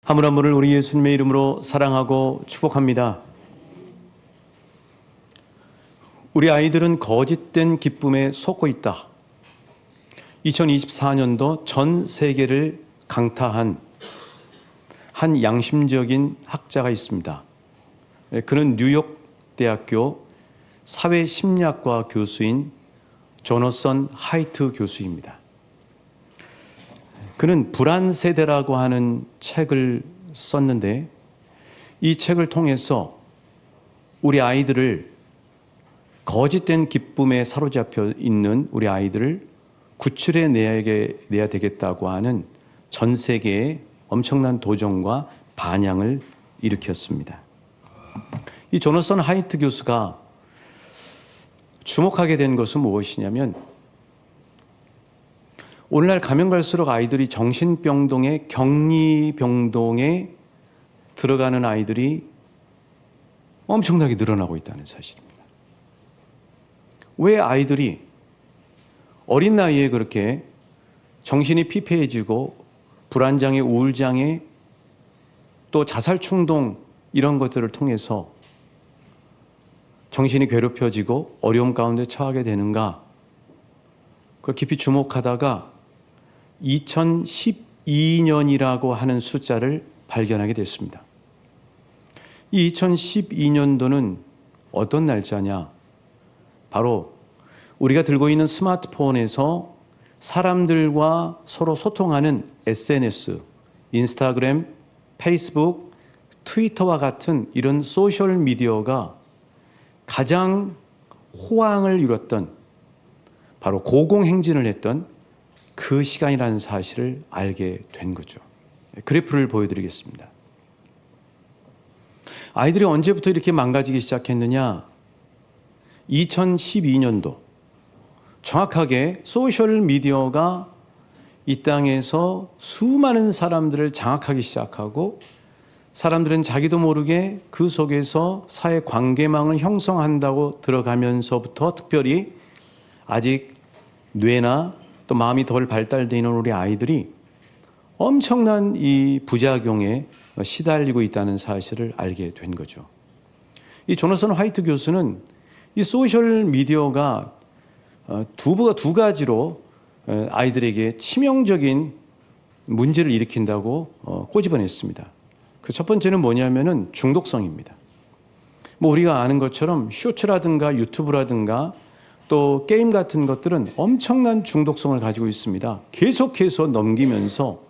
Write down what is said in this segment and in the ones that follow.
한 분 한 분을 우리 예수님의 이름으로 사랑하고 축복합니다. 우리 아이들은 거짓된 기쁨에 속고 있다. 2024년도 전 세계를 강타한 한 양심적인 학자가 있습니다. 그는 뉴욕 대학교 사회심리학과 교수인 조너선 하이트 교수입니다. 그는 불안 세대라고 하는 책을 썼는데 이 책을 통해서 우리 아이들을 거짓된 기쁨에 사로잡혀 있는 우리 아이들을 구출해 내야 되겠다고 하는 전 세계의 엄청난 도전과 반향을 일으켰습니다. 이 조너선 하이트 교수가 주목하게 된 것은 무엇이냐면 오늘날 가면 갈수록 아이들이 정신병동에 격리병동에 들어가는 아이들이 엄청나게 늘어나고 있다는 사실입니다. 왜 아이들이 어린 나이에 그렇게 정신이 피폐해지고 불안장애, 우울장애, 또 자살충동 이런 것들을 통해서 정신이 괴롭혀지고 어려움 가운데 처하게 되는가? 그걸 깊이 주목하다가 2012년이라고 하는 숫자를 발견하게 됐습니다. 이 2012년도는 어떤 날짜냐? 바로 우리가 들고 있는 스마트폰에서 사람들과 서로 소통하는 SNS, 인스타그램, 페이스북, 트위터와 같은 이런 소셜 미디어가 가장 호황을 이뤘던 바로 고공행진을 했던 그 시간이라는 사실을 알게 된 거죠. 그래프를 보여드리겠습니다. 아이들이 언제부터 이렇게 망가지기 시작했느냐? 2012년도 정확하게 소셜미디어가 이 땅에서 수많은 사람들을 장악하기 시작하고 사람들은 자기도 모르게 그 속에서 사회 관계망을 형성한다고 들어가면서부터 특별히 아직 뇌나 또 마음이 덜 발달되어 있는 우리 아이들이 엄청난 이 부작용에 시달리고 있다는 사실을 알게 된 거죠. 이 조너선 화이트 교수는 이 소셜 미디어가 두 가지로 아이들에게 치명적인 문제를 일으킨다고 꼬집어냈습니다. 그 첫 번째는 뭐냐면은 중독성입니다. 뭐 우리가 아는 것처럼 쇼츠라든가 유튜브라든가 또 게임 같은 것들은 엄청난 중독성을 가지고 있습니다. 계속해서 넘기면서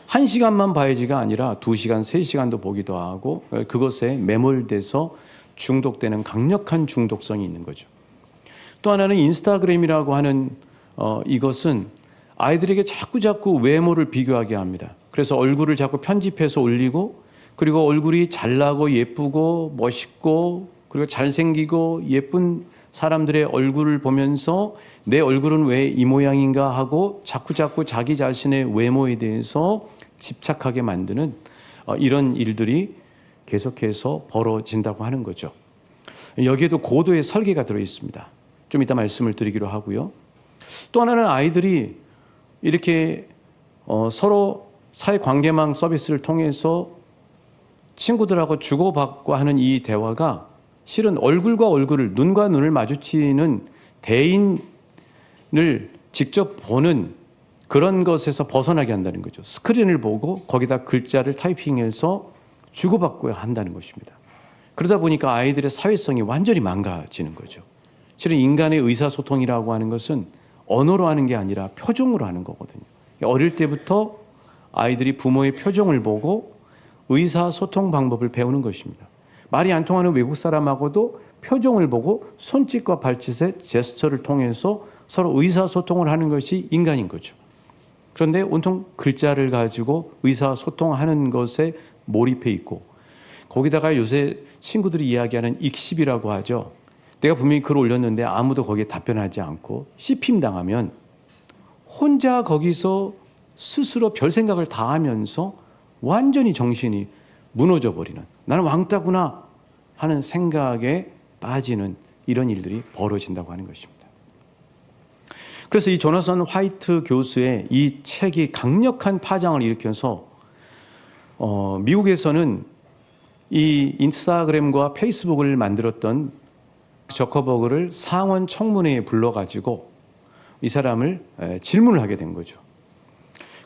1시간만 봐야지가 아니라 2시간, 3시간도 보기도 하고 그것에 매몰돼서 중독되는 강력한 중독성이 있는 거죠. 또 하나는 인스타그램이라고 하는 이것은 아이들에게 자꾸 외모를 비교하게 합니다. 그래서 얼굴을 자꾸 편집해서 올리고 그리고 얼굴이 잘나고 예쁘고 멋있고 그리고 잘생기고 예쁜 사람들의 얼굴을 보면서 내 얼굴은 왜 이 모양인가 하고 자꾸 자기 자신의 외모에 대해서 집착하게 만드는 이런 일들이 계속해서 벌어진다고 하는 거죠. 여기에도 고도의 설계가 들어 있습니다. 좀 이따 말씀을 드리기로 하고요. 또 하나는 아이들이 이렇게 서로 사회관계망 서비스를 통해서 친구들하고 주고받고 하는 이 대화가 실은 얼굴과 얼굴을, 눈과 눈을 마주치는 대인을 직접 보는 그런 것에서 벗어나게 한다는 거죠. 스크린을 보고 거기다 글자를 타이핑해서 주고받고 한다는 것입니다. 그러다 보니까 아이들의 사회성이 완전히 망가지는 거죠. 실은 인간의 의사소통이라고 하는 것은 언어로 하는 게 아니라 표정으로 하는 거거든요. 어릴 때부터 아이들이 부모의 표정을 보고 의사소통 방법을 배우는 것입니다. 말이 안 통하는 외국 사람하고도 표정을 보고 손짓과 발짓의 제스처를 통해서 서로 의사소통을 하는 것이 인간인 거죠. 그런데 온통 글자를 가지고 의사소통하는 것에 몰입해 있고 거기다가 요새 친구들이 이야기하는 익십이라고 하죠. 내가 분명히 글을 올렸는데 아무도 거기에 답변하지 않고 씹힘당하면 혼자 거기서 스스로 별 생각을 다 하면서 완전히 정신이 무너져 버리는, 나는 왕따구나 하는 생각에 빠지는 이런 일들이 벌어진다고 하는 것입니다. 그래서 이 조너선 화이트 교수의 이 책이 강력한 파장을 일으켜서 미국에서는 이 인스타그램과 페이스북을 만들었던 저커버그를 상원 청문회에 불러가지고 이 사람을 질문을 하게 된 거죠.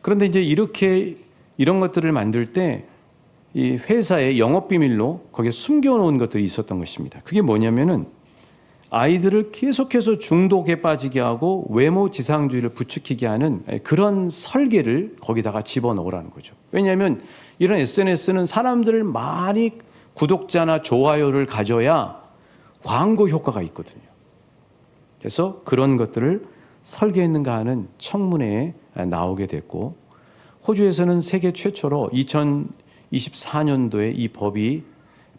그런데 이제 이런 것들을 만들 때 이 회사의 영업 비밀로 거기에 숨겨놓은 것들이 있었던 것입니다. 그게 뭐냐면은 아이들을 계속해서 중독에 빠지게 하고 외모 지상주의를 부추기게 하는 그런 설계를 거기다가 집어넣으라는 거죠. 왜냐하면 이런 SNS는 사람들을 많이 구독자나 좋아요를 가져야 광고 효과가 있거든요. 그래서 그런 것들을 설계했는가 하는 청문회에 나오게 됐고, 호주에서는 세계 최초로 2024년도에 이 법이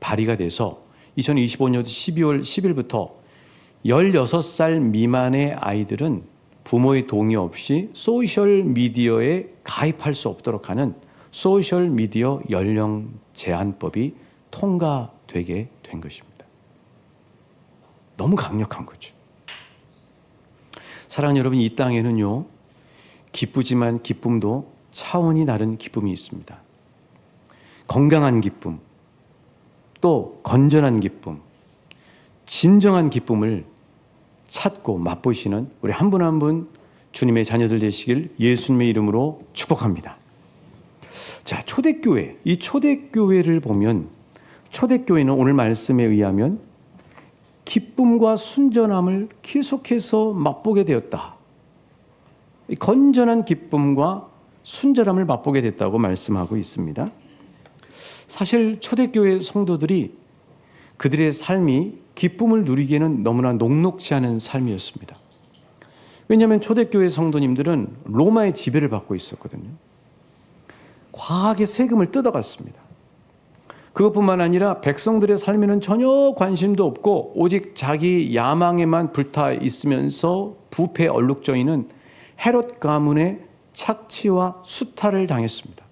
발의가 돼서 2025년 12월 10일부터 16살 미만의 아이들은 부모의 동의 없이 소셜 미디어에 가입할 수 없도록 하는 소셜 미디어 연령 제한법이 통과되게 된 것입니다. 너무 강력한 거죠. 사랑하는 여러분, 이 땅에는요, 기쁘지만 기쁨도 차원이 다른 기쁨이 있습니다. 건강한 기쁨, 또 건전한 기쁨, 진정한 기쁨을 찾고 맛보시는 우리 한 분 한 분 주님의 자녀들 되시길 예수님의 이름으로 축복합니다. 자, 초대교회, 이 초대교회를 보면 초대교회는 오늘 말씀에 의하면 기쁨과 순전함을 계속해서 맛보게 되었다. 건전한 기쁨과 순전함을 맛보게 됐다고 말씀하고 있습니다. 사실 초대교회 성도들이 그들의 삶이 기쁨을 누리기에는 너무나 녹록지 않은 삶이었습니다. 왜냐하면 초대교회 성도님들은 로마의 지배를 받고 있었거든요. 과하게 세금을 뜯어갔습니다. 그것뿐만 아니라 백성들의 삶에는 전혀 관심도 없고 오직 자기 야망에만 불타 있으면서 부패에 얼룩져 있는 헤롯 가문의 착취와 수탈을 당했습니다.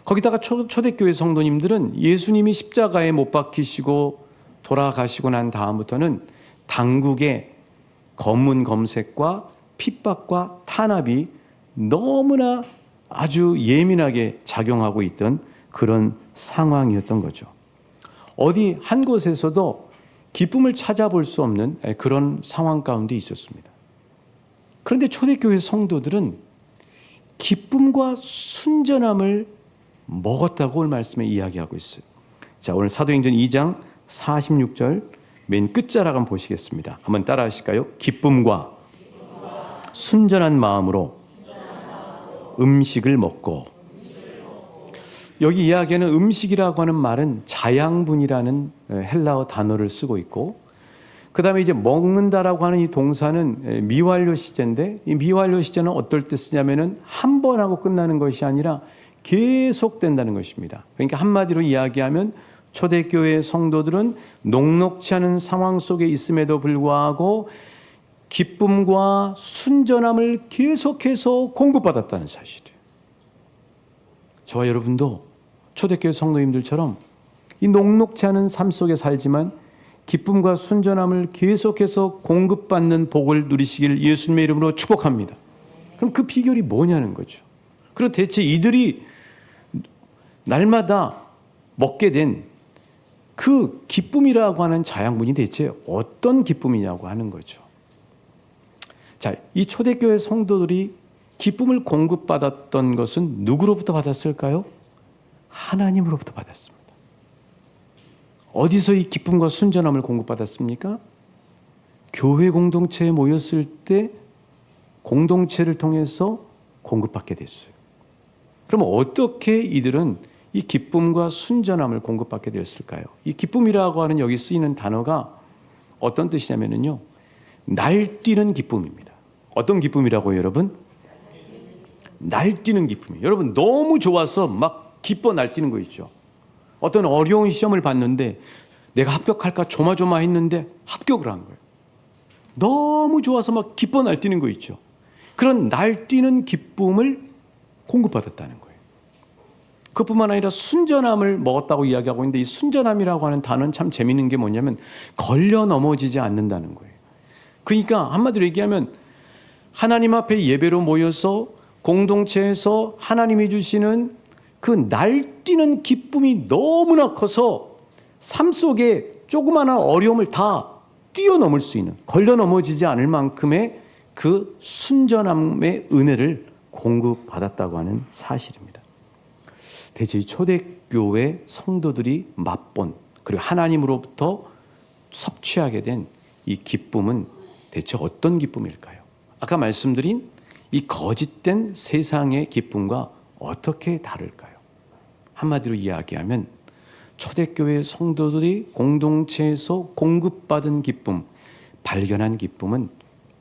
거기다가 초대교회 성도님들은 예수님이 십자가에 못 박히시고 돌아가시고 난 다음부터는 당국의 검문 검색과 핍박과 탄압이 너무나 아주 예민하게 작용하고 있던 그런 상황이었던 거죠. 어디 한 곳에서도 기쁨을 찾아볼 수 없는 그런 상황 가운데 있었습니다. 그런데 초대교회 성도들은 기쁨과 순전함을 먹었다고 오늘 말씀에 이야기하고 있어요. 자, 오늘 사도행전 2장 46절 맨 끝자락 한번 보시겠습니다. 한번 따라 하실까요? 기쁨과 순전한 마음으로 음식을 먹고. 여기 이야기하는 음식이라고 하는 말은 자양분이라는 헬라어 단어를 쓰고 있고, 그 다음에 이제 먹는다라고 하는 이 동사는 미완료 시제인데, 이 미완료 시제는 어떨 때 쓰냐면은 한 번 하고 끝나는 것이 아니라 계속된다는 것입니다. 그러니까 한마디로 이야기하면 초대교회 성도들은 녹록지 않은 상황 속에 있음에도 불구하고 기쁨과 순전함을 계속해서 공급받았다는 사실이에요. 저와 여러분도 초대교회 성도님들처럼 이 녹록지 않은 삶 속에 살지만 기쁨과 순전함을 계속해서 공급받는 복을 누리시길 예수님의 이름으로 축복합니다. 그럼 그 비결이 뭐냐는 거죠. 그리고 대체 이들이 날마다 먹게 된 그 기쁨이라고 하는 자양분이 대체 어떤 기쁨이냐고 하는 거죠. 자, 이 초대교회 성도들이 기쁨을 공급받았던 것은 누구로부터 받았을까요? 하나님으로부터 받았습니다. 어디서 이 기쁨과 순전함을 공급받았습니까? 교회 공동체에 모였을 때 공동체를 통해서 공급받게 됐어요. 그럼 어떻게 이들은 이 기쁨과 순전함을 공급받게 됐을까요? 이 기쁨이라고 하는 여기 쓰이는 단어가 어떤 뜻이냐면요, 날뛰는 기쁨입니다. 어떤 기쁨이라고요, 여러분? 날뛰는 기쁨이에요. 여러분, 너무 좋아서 막 기뻐 날뛰는 거 있죠. 어떤 어려운 시험을 봤는데 내가 합격할까 조마조마했는데 합격을 한 거예요. 너무 좋아서 막 기뻐 날뛰는 거 있죠. 그런 날뛰는 기쁨을 공급받았다는 거예요. 그뿐만 아니라 순전함을 먹었다고 이야기하고 있는데, 이 순전함이라고 하는 단어는 참 재미있는 게 뭐냐면 걸려 넘어지지 않는다는 거예요. 그러니까 한마디로 얘기하면 하나님 앞에 예배로 모여서 공동체에서 하나님이 주시는 그 날뛰는 기쁨이 너무나 커서 삶 속에 조그마한 어려움을 다 뛰어넘을 수 있는, 걸려 넘어지지 않을 만큼의 그 순전함의 은혜를 공급받았다고 하는 사실입니다. 대체 초대교회 성도들이 맛본, 그리고 하나님으로부터 섭취하게 된 이 기쁨은 대체 어떤 기쁨일까요? 아까 말씀드린 이 거짓된 세상의 기쁨과 어떻게 다를까요? 한마디로 이야기하면 초대교회 성도들이 공동체에서 공급받은 기쁨, 발견한 기쁨은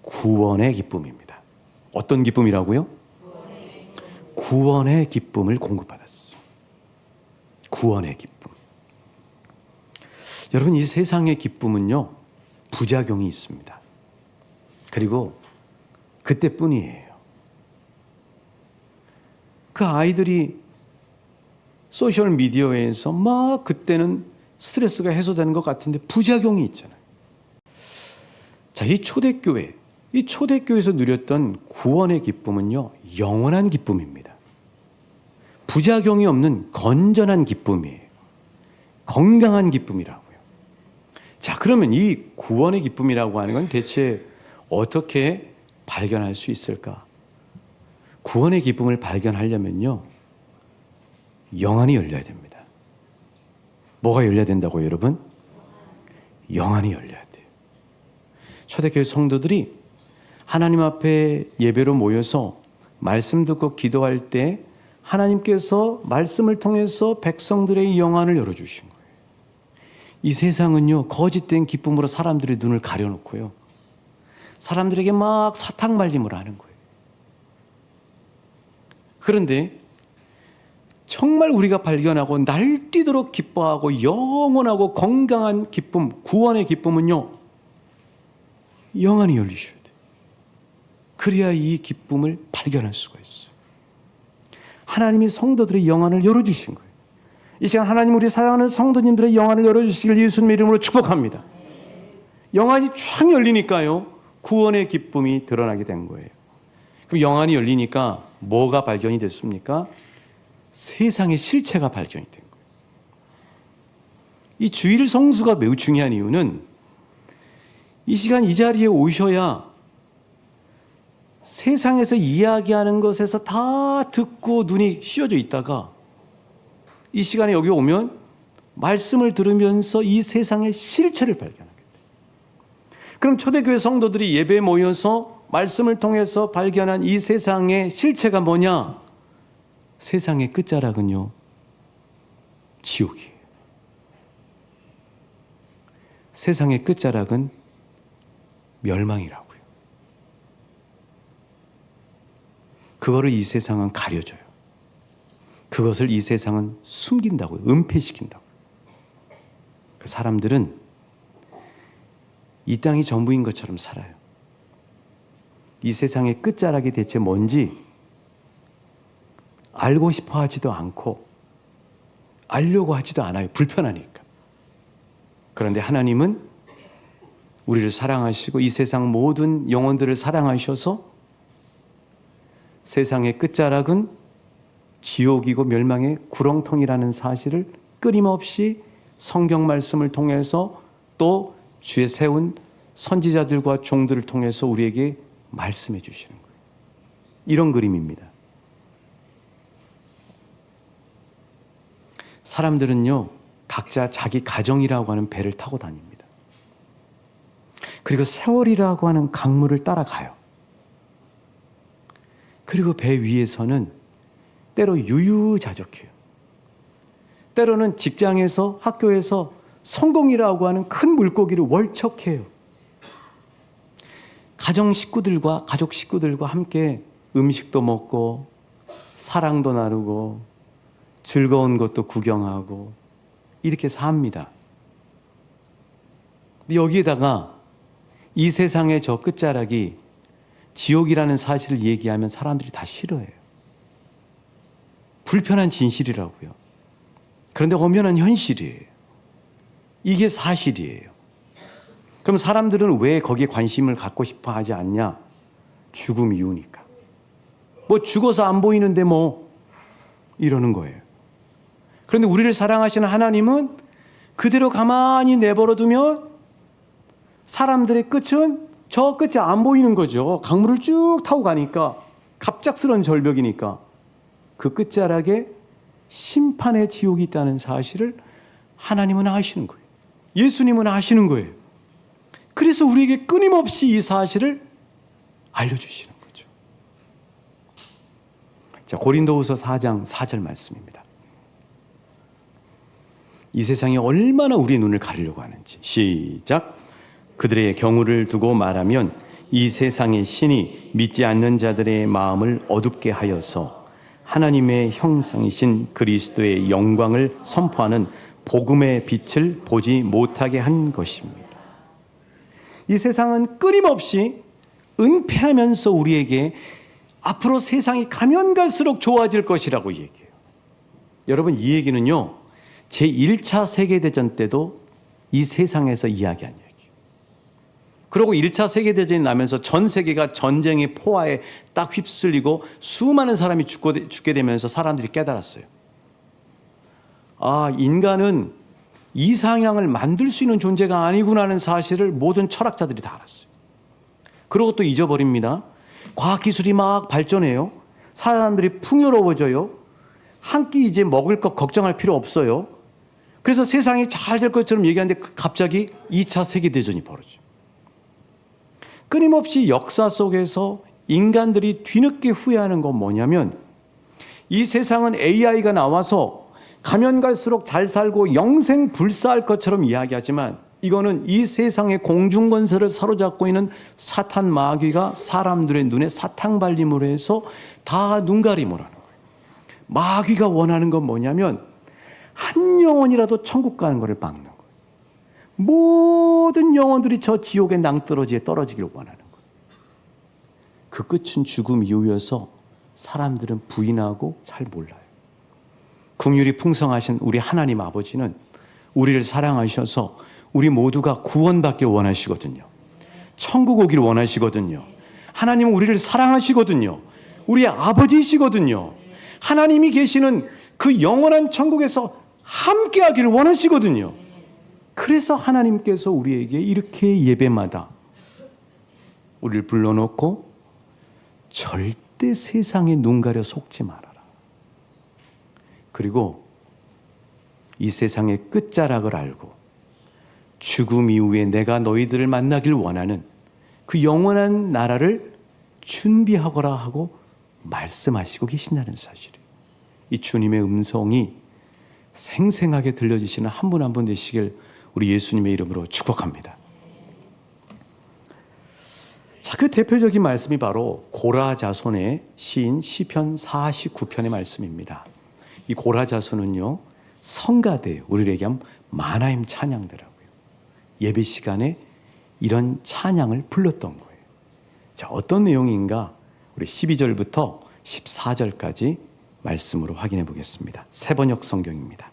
구원의 기쁨입니다. 어떤 기쁨이라고요? 구원의 기쁨을 공급받았어요. 구원의 기쁨. 여러분, 이 세상의 기쁨은요, 부작용이 있습니다. 그리고 그때뿐이에요. 그 아이들이 소셜미디어에서 막 그때는 스트레스가 해소되는 것 같은데 부작용이 있잖아요. 자, 이 초대교회에서 누렸던 구원의 기쁨은요, 영원한 기쁨입니다. 부작용이 없는 건전한 기쁨이에요. 건강한 기쁨이라고요. 자, 그러면 이 구원의 기쁨이라고 하는 건 대체 어떻게 발견할 수 있을까? 구원의 기쁨을 발견하려면요, 영안이 열려야 됩니다. 뭐가 열려야 된다고요, 여러분? 영안이 열려야 돼요. 초대교회 성도들이 하나님 앞에 예배로 모여서 말씀 듣고 기도할 때 하나님께서 말씀을 통해서 백성들의 영안을 열어주신 거예요. 이 세상은요, 거짓된 기쁨으로 사람들의 눈을 가려놓고요, 사람들에게 막 사탕발림을 하는 거예요. 그런데 정말 우리가 발견하고 날뛰도록 기뻐하고 영원하고 건강한 기쁨, 구원의 기쁨은요, 영안이 열리셔야 돼요. 그래야 이 기쁨을 발견할 수가 있어요. 하나님이 성도들의 영안을 열어주신 거예요. 이 시간 하나님, 우리 사랑하는 성도님들의 영안을 열어주시길 예수님의 이름으로 축복합니다. 영안이 쫙 열리니까요, 구원의 기쁨이 드러나게 된 거예요. 그럼 영안이 열리니까 뭐가 발견이 됐습니까? 세상의 실체가 발견이 된 거예요. 이 주일 성수가 매우 중요한 이유는 이 시간 이 자리에 오셔야 세상에서 이야기하는 것에서 다 듣고 눈이 씌어져 있다가 이 시간에 여기 오면 말씀을 들으면서 이 세상의 실체를 발견하게 돼요. 그럼 초대교회 성도들이 예배에 모여서 말씀을 통해서 발견한 이 세상의 실체가 뭐냐? 세상의 끝자락은요, 지옥이에요. 세상의 끝자락은 멸망이라고요. 그거를 이 세상은 가려줘요. 그것을 이 세상은 숨긴다고요. 은폐시킨다고요. 그 사람들은 이 땅이 전부인 것처럼 살아요. 이 세상의 끝자락이 대체 뭔지 알고 싶어 하지도 않고 알려고 하지도 않아요. 불편하니까. 그런데 하나님은 우리를 사랑하시고 이 세상 모든 영혼들을 사랑하셔서 세상의 끝자락은 지옥이고 멸망의 구렁텅이라는 사실을 끊임없이 성경 말씀을 통해서 또 주의 세운 선지자들과 종들을 통해서 우리에게 말씀해 주시는 거예요. 이런 그림입니다. 사람들은요, 각자 자기 가정이라고 하는 배를 타고 다닙니다. 그리고 세월이라고 하는 강물을 따라가요. 그리고 배 위에서는 때로 유유자적해요. 때로는 직장에서, 학교에서 성공이라고 하는 큰 물고기를 월척해요. 가정 식구들과, 가족 식구들과 함께 음식도 먹고 사랑도 나누고 즐거운 것도 구경하고 이렇게 삽니다. 여기에다가 이 세상의 저 끝자락이 지옥이라는 사실을 얘기하면 사람들이 다 싫어해요. 불편한 진실이라고요. 그런데 엄연한 현실이에요. 이게 사실이에요. 그럼 사람들은 왜 거기에 관심을 갖고 싶어 하지 않냐? 죽음 이유니까. 뭐 죽어서 안 보이는데 뭐 이러는 거예요. 그런데 우리를 사랑하시는 하나님은 그대로 가만히 내버려 두면 사람들의 끝은 저 끝이 안 보이는 거죠. 강물을 쭉 타고 가니까, 갑작스러운 절벽이니까 그 끝자락에 심판의 지옥이 있다는 사실을 하나님은 아시는 거예요. 예수님은 아시는 거예요. 그래서 우리에게 끊임없이 이 사실을 알려주시는 거죠. 자, 고린도후서 4장 4절 말씀입니다. 이 세상이 얼마나 우리 눈을 가리려고 하는지. 시작. 그들의 경우를 두고 말하면 이 세상의 신이 믿지 않는 자들의 마음을 어둡게 하여서 하나님의 형상이신 그리스도의 영광을 선포하는 복음의 빛을 보지 못하게 한 것입니다. 이 세상은 끊임없이 은폐하면서 우리에게 앞으로 세상이 가면 갈수록 좋아질 것이라고 얘기해요. 여러분, 이 얘기는요, 제1차 세계대전 때도 이 세상에서 이야기한 얘기예요. 그리고 1차 세계대전이 나면서 전 세계가 전쟁의 포화에 딱 휩쓸리고 수많은 사람이 죽게 되면서 사람들이 깨달았어요. 아, 인간은 이상향을 만들 수 있는 존재가 아니구나 하는 사실을 모든 철학자들이 다 알았어요. 그리고 또 잊어버립니다. 과학기술이 막 발전해요. 사람들이 풍요로워져요. 한 끼 이제 먹을 것 걱정할 필요 없어요. 그래서 세상이 잘 될 것처럼 얘기하는데 갑자기 2차 세계대전이 벌어져요. 끊임없이 역사 속에서 인간들이 뒤늦게 후회하는 건 뭐냐면, 이 세상은 AI가 나와서 가면 갈수록 잘 살고 영생불사할 것처럼 이야기하지만, 이거는 이 세상의 공중건설을 사로잡고 있는 사탄 마귀가 사람들의 눈에 사탕발림으로 해서 다 눈가림을 하는 거예요. 마귀가 원하는 건 뭐냐면 한 영혼이라도 천국 가는 것을 막는 거예요. 모든 영혼들이 저 지옥의 낭떠러지에 떨어지기를 원하는 거예요. 그 끝은 죽음 이후여서 사람들은 부인하고 잘 몰라요. 긍휼이 풍성하신 우리 하나님 아버지는 우리를 사랑하셔서 우리 모두가 구원받길 원하시거든요. 천국 오기를 원하시거든요. 하나님은 우리를 사랑하시거든요. 우리의 아버지이시거든요. 하나님이 계시는 그 영원한 천국에서 함께하기를 원하시거든요. 그래서 하나님께서 우리에게 이렇게 예배마다 우리를 불러놓고 절대 세상에 눈 가려 속지 말아라. 그리고 이 세상의 끝자락을 알고 죽음 이후에 내가 너희들을 만나길 원하는 그 영원한 나라를 준비하거라 하고 말씀하시고 계신다는 사실이에요. 이 주님의 음성이 생생하게 들려지시는 한 분 한 분 되시길 우리 예수님의 이름으로 축복합니다. 자, 그 대표적인 말씀이 바로 고라자손의 시인 시편 49편의 말씀입니다. 이 고라자손은요, 성가대예요. 우리를 얘기하면 마나임 찬양대라고요. 예배 시간에 이런 찬양을 불렀던 거예요. 자, 어떤 내용인가? 우리 12절부터 14절까지 말씀으로 확인해 보겠습니다. 세번역 성경입니다.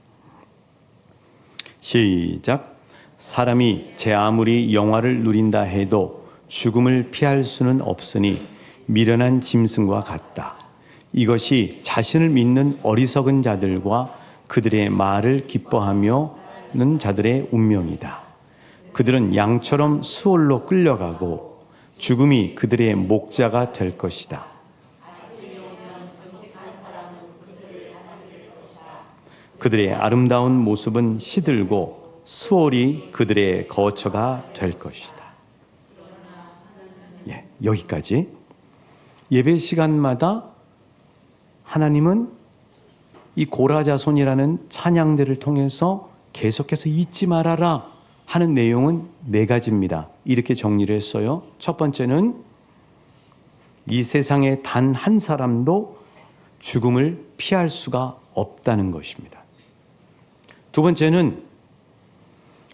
시작. 사람이 제 아무리 영화를 누린다 해도 죽음을 피할 수는 없으니 미련한 짐승과 같다. 이것이 자신을 믿는 어리석은 자들과 그들의 말을 기뻐하며는 자들의 운명이다. 그들은 양처럼 수월로 끌려가고 죽음이 그들의 목자가 될 것이다. 그들의 아름다운 모습은 시들고 수월이 그들의 거처가 될 것이다. 예, 여기까지. 예배 시간마다 하나님은 이 고라자손이라는 찬양대를 통해서 계속해서 잊지 말아라 하는 내용은 4가지입니다. 이렇게 정리를 했어요. 첫 번째는 이 세상에 단 한 사람도 죽음을 피할 수가 없다는 것입니다. 두 번째는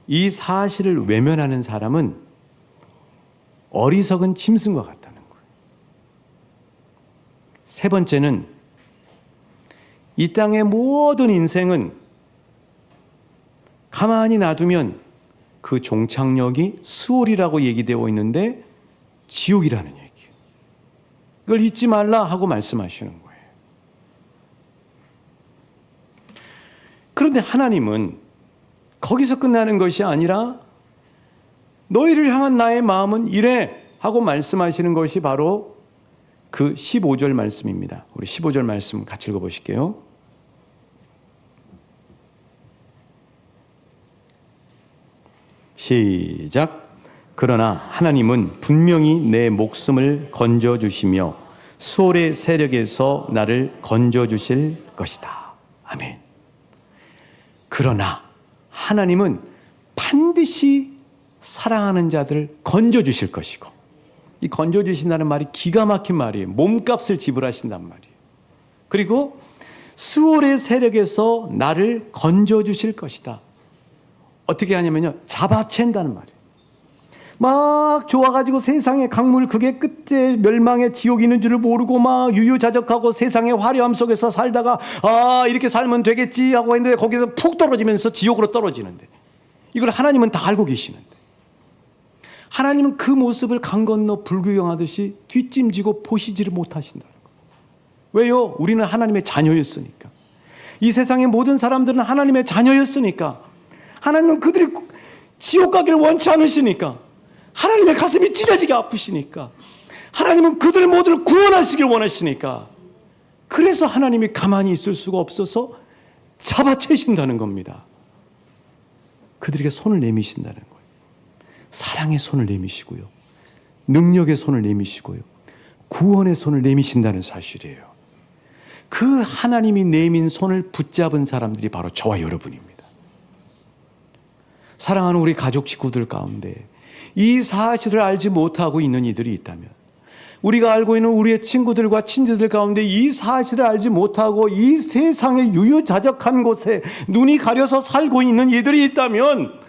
이 사실을 외면하는 사람은 어리석은 짐승과 같다는 거예요. 세 번째는 이 땅의 모든 인생은 가만히 놔두면 그 종착역이 수월이라고 얘기되어 있는데 지옥이라는 얘기예요. 이걸 잊지 말라 하고 말씀하시는 거예요. 그런데 하나님은 거기서 끝나는 것이 아니라 너희를 향한 나의 마음은 이래 하고 말씀하시는 것이 바로 그 15절 말씀입니다. 우리 15절 말씀 같이 읽어보실게요. 시작. 그러나 하나님은 분명히 내 목숨을 건져주시며 수월의 세력에서 나를 건져주실 것이다. 아멘. 그러나 하나님은 반드시 사랑하는 자들을 건져주실 것이고, 이 건져주신다는 말이 기가 막힌 말이에요. 몸값을 지불하신단 말이에요. 그리고 수월의 세력에서 나를 건져주실 것이다. 어떻게 하냐면요, 잡아챈다는 말이에요. 막 좋아가지고 세상의 강물 그게 끝에 멸망의 지옥이 있는 줄을 모르고 막 유유자적하고 세상의 화려함 속에서 살다가 이렇게 살면 되겠지 하고 했는데 거기서 푹 떨어지면서 지옥으로 떨어지는데, 이걸 하나님은 다 알고 계시는데 하나님은 그 모습을 강 건너 불구경하듯이 뒷짐지고 보시지를 못하신다는 거예요. 왜요? 우리는 하나님의 자녀였으니까. 이 세상의 모든 사람들은 하나님의 자녀였으니까. 하나님은 그들이 지옥 가기를 원치 않으시니까. 하나님의 가슴이 찢어지게 아프시니까. 하나님은 그들 모두를 구원하시길 원하시니까. 그래서 하나님이 가만히 있을 수가 없어서 잡아채신다는 겁니다. 그들에게 손을 내미신다는 거예요. 사랑의 손을 내미시고요, 능력의 손을 내미시고요, 구원의 손을 내미신다는 사실이에요. 그 하나님이 내민 손을 붙잡은 사람들이 바로 저와 여러분입니다. 사랑하는 우리 가족 식구들 가운데 이 사실을 알지 못하고 있는 이들이 있다면, 우리가 알고 있는 우리의 친구들과 친지들 가운데 이 사실을 알지 못하고 이 세상의 유유자적한 곳에 눈이 가려서 살고 있는 이들이 있다면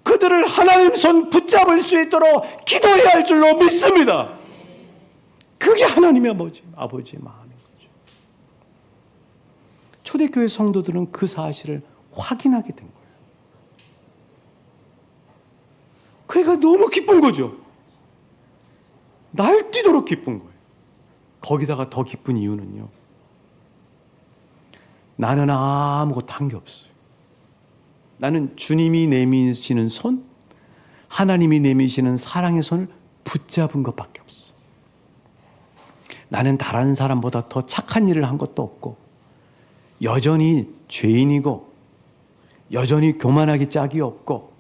그들을 하나님 손 붙잡을 수 있도록 기도해야 할 줄로 믿습니다. 그게 하나님의 아버지의 마음인 거죠. 초대교회 성도들은 그 사실을 확인하게 된 거예요. 그러니까 너무 기쁜 거죠. 날뛰도록 기쁜 거예요. 거기다가 더 기쁜 이유는요, 나는 아무것도 한 게 없어요. 나는 주님이 내미시는 손, 하나님이 내미시는 사랑의 손을 붙잡은 것밖에 없어. 나는 다른 사람보다 더 착한 일을 한 것도 없고, 여전히 죄인이고, 여전히 교만하기 짝이 없고,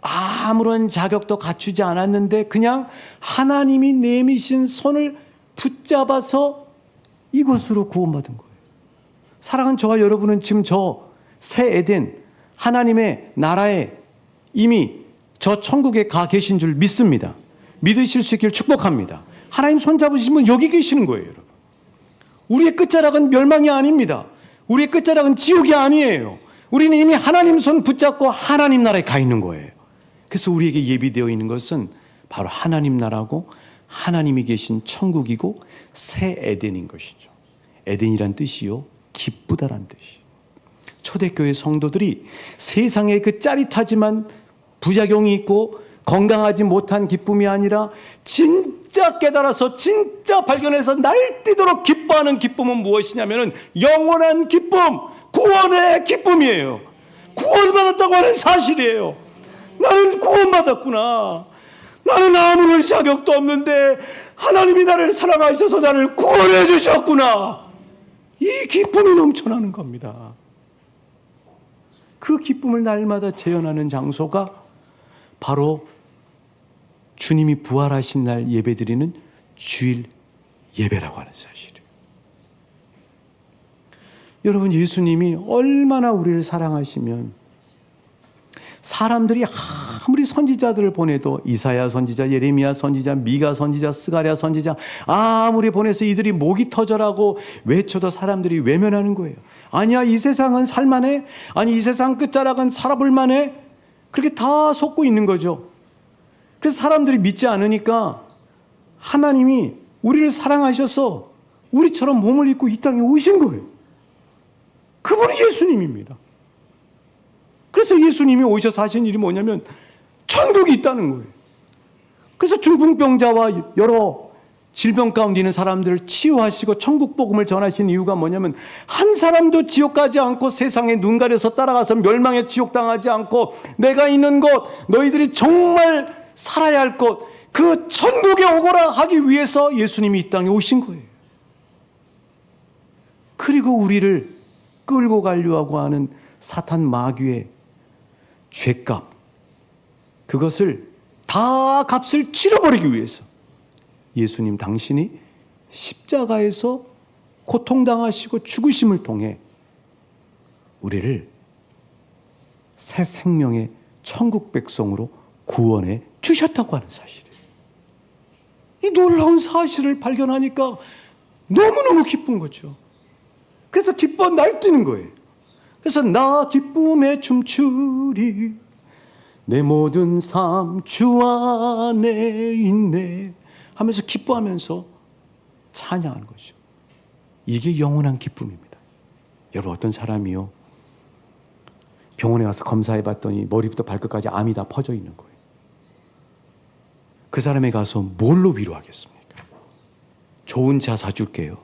아무런 자격도 갖추지 않았는데 그냥 하나님이 내미신 손을 붙잡아서 이곳으로 구원받은 거예요. 사랑하는 저와 여러분은 지금 저 새 에덴, 하나님의 나라에 이미 저 천국에 가 계신 줄 믿습니다. 믿으실 수 있기를 축복합니다. 하나님 손잡으시면 여기 계시는 거예요, 여러분. 우리의 끝자락은 멸망이 아닙니다. 우리의 끝자락은 지옥이 아니에요. 우리는 이미 하나님 손 붙잡고 하나님 나라에 가 있는 거예요. 그래서 우리에게 예비되어 있는 것은 바로 하나님 나라고 하나님이 계신 천국이고 새 에덴인 것이죠. 에덴이란 뜻이요, 기쁘다란 뜻이에요. 초대교회 성도들이 세상의 그 짜릿하지만 부작용이 있고 건강하지 못한 기쁨이 아니라 진짜 깨달아서 진짜 발견해서 날뛰도록 기뻐하는 기쁨은 무엇이냐면 영원한 기쁨, 구원의 기쁨이에요. 구원받았다고 하는 사실이에요. 나는 구원받았구나. 나는 아무런 자격도 없는데 하나님이 나를 사랑하셔서 나를 구원해 주셨구나. 이 기쁨이 넘쳐나는 겁니다. 그 기쁨을 날마다 재현하는 장소가 바로 주님이 부활하신 날 예배드리는 주일 예배라고 하는 사실이에요. 여러분, 예수님이 얼마나 우리를 사랑하시면 사람들이 아무리 선지자들을 보내도 이사야 선지자, 예레미야 선지자, 미가 선지자, 스가랴 선지자 아무리 보내서 이들이 목이 터져라고 외쳐도 사람들이 외면하는 거예요. 아니야, 이 세상은 살만해. 아니, 이 세상 끝자락은 살아볼 만해. 그렇게 다 속고 있는 거죠. 그래서 사람들이 믿지 않으니까 하나님이 우리를 사랑하셔서 우리처럼 몸을 입고 이 땅에 오신 거예요. 그분이 예수님입니다. 그래서 예수님이 오셔서 하신 일이 뭐냐면 천국이 있다는 거예요. 그래서 중풍병자와 여러 질병 가운데 있는 사람들을 치유하시고 천국 복음을 전하신 이유가 뭐냐면 한 사람도 지옥 가지 않고 세상에 눈 가려서 따라가서 멸망의 지옥 당하지 않고 내가 있는 곳, 너희들이 정말 살아야 할 곳, 그 천국에 오거라 하기 위해서 예수님이 이 땅에 오신 거예요. 그리고 우리를 끌고 가려고 하는 사탄 마귀의 죄값, 그것을 다 값을 치러버리기 위해서 예수님 당신이 십자가에서 고통당하시고 죽으심을 통해 우리를 새 생명의 천국 백성으로 구원해 주셨다고 하는 사실이에요. 이 놀라운 사실을 발견하니까 너무너무 기쁜 거죠. 그래서 기뻐 날뛰는 거예요. 그래서 나 기쁨에 춤추리 내 모든 삶 주 안에 있네 하면서 기뻐하면서 찬양하는 거죠. 이게 영원한 기쁨입니다. 여러분, 어떤 사람이요 병원에 가서 검사해 봤더니 머리부터 발끝까지 암이 다 퍼져 있는 거예요. 그 사람에 가서 뭘로 위로하겠습니까? 좋은 차 사줄게요.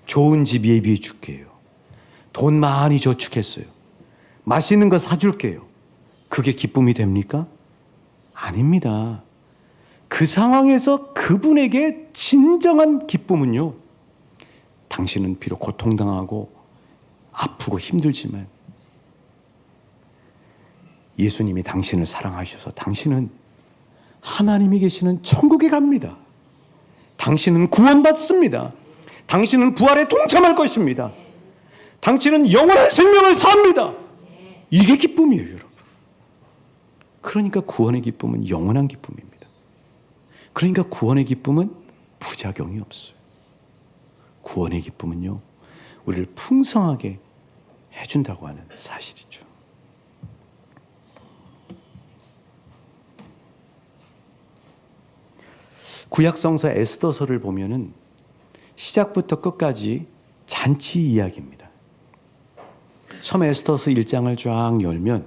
좋은 집 예비해 줄게요. 돈 많이 저축했어요. 맛있는 거 사줄게요. 그게 기쁨이 됩니까? 아닙니다. 그 상황에서 그분에게 진정한 기쁨은요, 당신은 비록 고통당하고 아프고 힘들지만 예수님이 당신을 사랑하셔서 당신은 하나님이 계시는 천국에 갑니다. 당신은 구원받습니다. 당신은 부활에 동참할 것입니다. 당신은 영원한 생명을 삽니다. 이게 기쁨이에요, 여러분. 그러니까 구원의 기쁨은 영원한 기쁨입니다. 그러니까 구원의 기쁨은 부작용이 없어요. 구원의 기쁨은요, 우리를 풍성하게 해준다고 하는 사실이죠. 구약성서 에스더서를 보면은 시작부터 끝까지 잔치 이야기입니다. 처음 에스더서 1장을 쫙 열면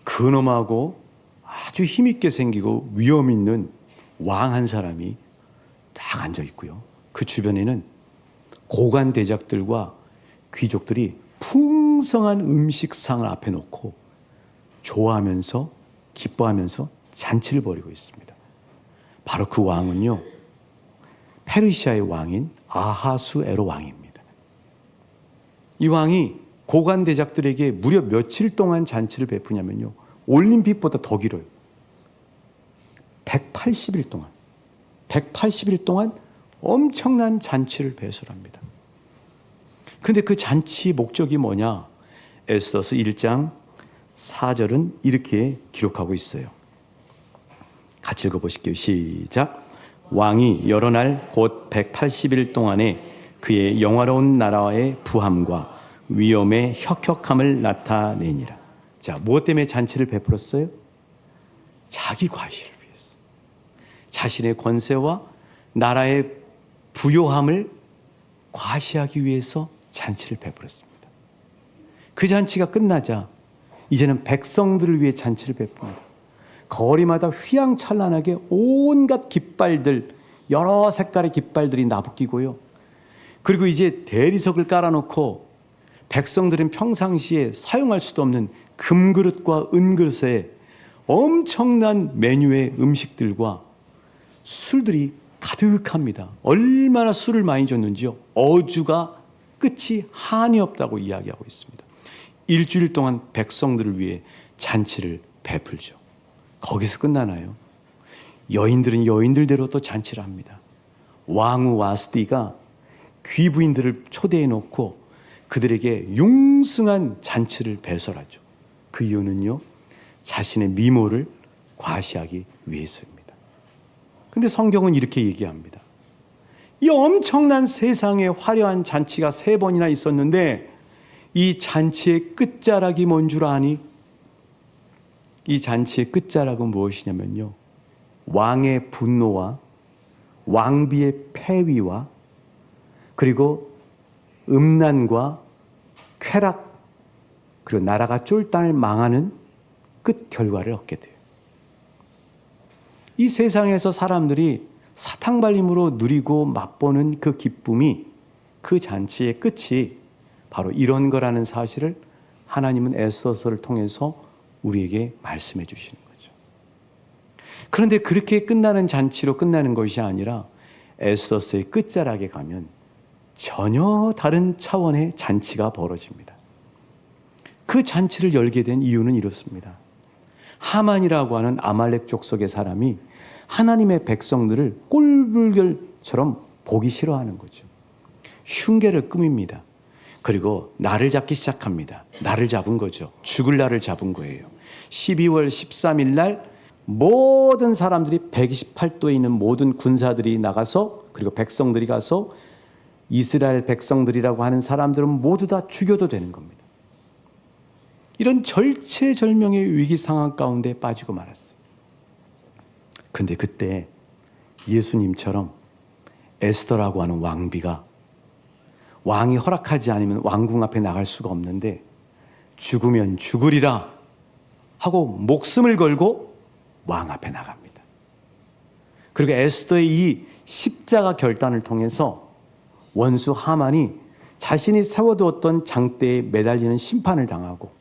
근엄하고 아주 힘있게 생기고 위험 있는 왕 한 사람이 딱 앉아 있고요. 그 주변에는 고관 대작들과 귀족들이 풍성한 음식상을 앞에 놓고 좋아하면서 기뻐하면서 잔치를 벌이고 있습니다. 바로 그 왕은요, 페르시아의 왕인 아하수에로 왕입니다. 이 왕이 고관 대작들에게 무려 며칠 동안 잔치를 베푸냐면요, 올림픽보다 더 길어요. 180일 동안 엄청난 잔치를 배설합니다. 근데 그 잔치 목적이 뭐냐? 에스더서 1장 4절은 이렇게 기록하고 있어요. 같이 읽어보실게요. 시작. 왕이 여러 날 곧 180일 동안에 그의 영화로운 나라의 부함과 위엄의 혁혁함을 나타내니라. 자, 무엇 때문에 잔치를 베풀었어요? 자기 과시를 위해서. 자신의 권세와 나라의 부요함을 과시하기 위해서 잔치를 베풀었습니다. 그 잔치가 끝나자 이제는 백성들을 위해 잔치를 베풉니다. 거리마다 휘황찬란하게 온갖 깃발들, 여러 색깔의 깃발들이 나부끼고요. 그리고 이제 대리석을 깔아놓고 백성들은 평상시에 사용할 수도 없는 금그릇과 은그릇에 엄청난 메뉴의 음식들과 술들이 가득합니다. 얼마나 술을 많이 줬는지요. 어주가 끝이 한이 없다고 이야기하고 있습니다. 일주일 동안 백성들을 위해 잔치를 베풀죠. 거기서 끝나나요? 여인들은 여인들대로 또 잔치를 합니다. 왕후 와스티가 귀부인들을 초대해 놓고 그들에게 융승한 잔치를 배설하죠. 그 이유는요, 자신의 미모를 과시하기 위해서입니다. 근데 성경은 이렇게 얘기합니다. 이 엄청난 세상에 화려한 잔치가 3번이나 있었는데 이 잔치의 끝자락이 뭔 줄 아니? 이 잔치의 끝자락은 무엇이냐면요, 왕의 분노와 왕비의 폐위와 그리고 음란과 쾌락, 그리고 나라가 쫄딱 망하는 끝 결과를 얻게 돼요. 이 세상에서 사람들이 사탕발림으로 누리고 맛보는 그 기쁨이, 그 잔치의 끝이 바로 이런 거라는 사실을 하나님은 에스더서를 통해서 우리에게 말씀해 주시는 거죠. 그런데 그렇게 끝나는 잔치로 끝나는 것이 아니라 에스더서의 끝자락에 가면 전혀 다른 차원의 잔치가 벌어집니다. 그 잔치를 열게 된 이유는 이렇습니다. 하만이라고 하는 아말렉 족속의 사람이 하나님의 백성들을 꼴불견처럼 보기 싫어하는 거죠. 흉계를 꾸밉니다. 그리고 날을 잡기 시작합니다. 날을 잡은 거죠. 죽을 날을 잡은 거예요. 12월 13일 날 모든 사람들이 128도에 있는 모든 군사들이 나가서, 그리고 백성들이 가서 이스라엘 백성들이라고 하는 사람들은 모두 다 죽여도 되는 겁니다. 이런 절체절명의 위기 상황 가운데 빠지고 말았어요. 근데 그때 예수님처럼 에스더라고 하는 왕비가, 왕이 허락하지 않으면 왕궁 앞에 나갈 수가 없는데 죽으면 죽으리라 하고 목숨을 걸고 왕 앞에 나갑니다. 그리고 에스더의 이 십자가 결단을 통해서 원수 하만이 자신이 세워두었던 장대에 매달리는 심판을 당하고,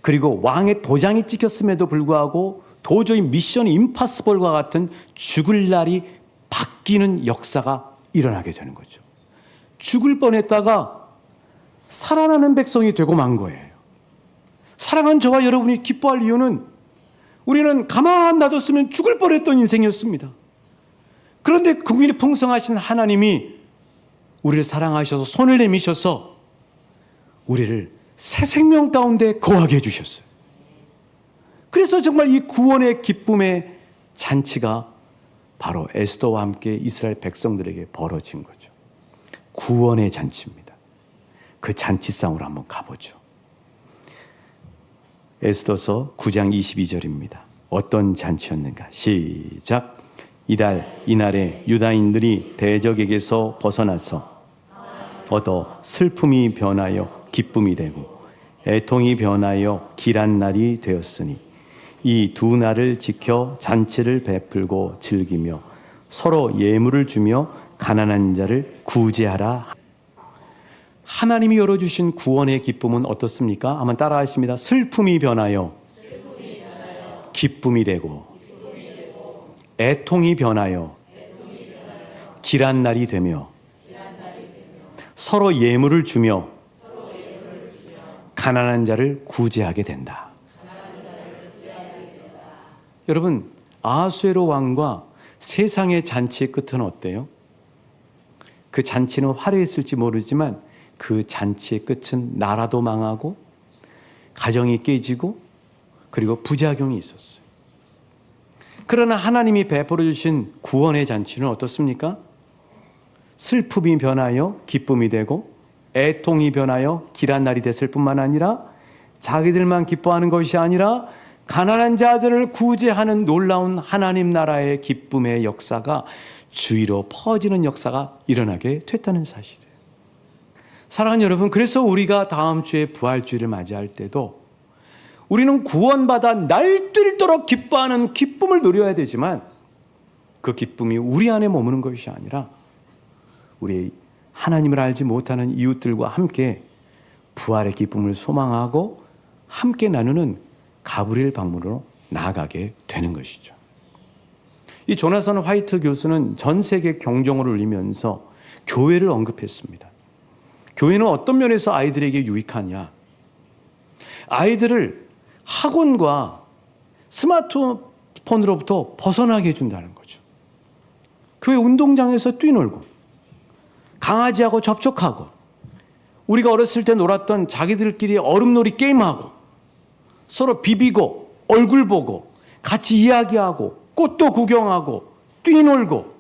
그리고 왕의 도장이 찍혔음에도 불구하고 도저히 미션 임파서블과 같은 죽을 날이 바뀌는 역사가 일어나게 되는 거죠. 죽을 뻔했다가 살아나는 백성이 되고 만 거예요. 사랑하는 저와 여러분이 기뻐할 이유는 우리는 가만 놔뒀으면 죽을 뻔했던 인생이었습니다. 그런데 긍휼이 풍성하신 하나님이 우리를 사랑하셔서 손을 내미셔서 우리를 새 생명 가운데 거하게 해주셨어요. 그래서 정말 이 구원의 기쁨의 잔치가 바로 에스더와 함께 이스라엘 백성들에게 벌어진 거죠. 구원의 잔치입니다. 그 잔치상으로 한번 가보죠. 에스더서 9장 22절입니다. 어떤 잔치였는가? 시작. 이날에 유다인들이 대적에게서 벗어나서 얻어 슬픔이 변하여 기쁨이 되고 애통이 변하여 길한 날이 되었으니 이 두 날을 지켜 잔치를 베풀고 즐기며 서로 예물을 주며 가난한 자를 구제하라. 하나님이 열어주신 구원의 기쁨은 어떻습니까? 한번 따라하십니다. 슬픔이 변하여 기쁨이 되고 애통이 변하여 길한 날이 되며 서로 예물을 주며 가난한 자를 구제하게 된다. 여러분, 아하수에로 왕과 세상의 잔치의 끝은 어때요? 그 잔치는 화려했을지 모르지만 그 잔치의 끝은 나라도 망하고 가정이 깨지고 그리고 부작용이 있었어요. 그러나 하나님이 베풀어 주신 구원의 잔치는 어떻습니까? 슬픔이 변하여 기쁨이 되고 애통이 변하여 길한 날이 됐을 뿐만 아니라 자기들만 기뻐하는 것이 아니라 가난한 자들을 구제하는 놀라운 하나님 나라의 기쁨의 역사가 주위로 퍼지는 역사가 일어나게 됐다는 사실이에요. 사랑하는 여러분, 그래서 우리가 다음 주에 부활주일을 맞이할 때도 우리는 구원받아 날뛸도록 기뻐하는 기쁨을 누려야 되지만 그 기쁨이 우리 안에 머무는 것이 아니라 우리 하나님을 알지 못하는 이웃들과 함께 부활의 기쁨을 소망하고 함께 나누는 가브리엘 방문으로 나아가게 되는 것이죠. 이 조나선 화이트 교수는 전 세계 경종을 울리면서 교회를 언급했습니다. 교회는 어떤 면에서 아이들에게 유익하냐? 아이들을 학원과 스마트폰으로부터 벗어나게 해준다는 거죠. 교회 운동장에서 뛰놀고 강아지하고 접촉하고 우리가 어렸을 때 놀았던 자기들끼리 얼음놀이 게임하고 서로 비비고 얼굴 보고 같이 이야기하고 꽃도 구경하고 뛰놀고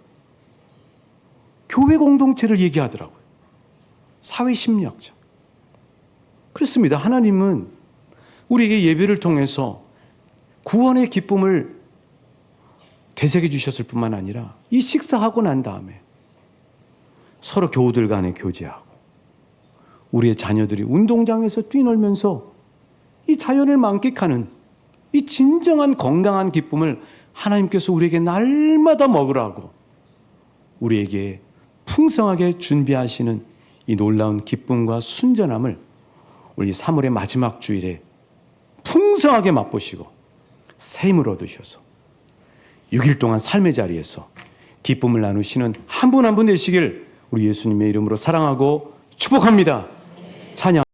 교회 공동체를 얘기하더라고요. 사회심리학자. 그렇습니다. 하나님은 우리에게 예배를 통해서 구원의 기쁨을 되새겨 주셨을 뿐만 아니라 이 식사하고 난 다음에 서로 교우들 간에 교제하고 우리의 자녀들이 운동장에서 뛰놀면서 이 자연을 만끽하는 이 진정한 건강한 기쁨을 하나님께서 우리에게 날마다 먹으라고 우리에게 풍성하게 준비하시는 이 놀라운 기쁨과 순전함을 우리 3월의 마지막 주일에 풍성하게 맛보시고 새 힘을 얻으셔서 6일 동안 삶의 자리에서 기쁨을 나누시는 한 분 한 분 되시길 우리 예수님의 이름으로 사랑하고 축복합니다. 찬양.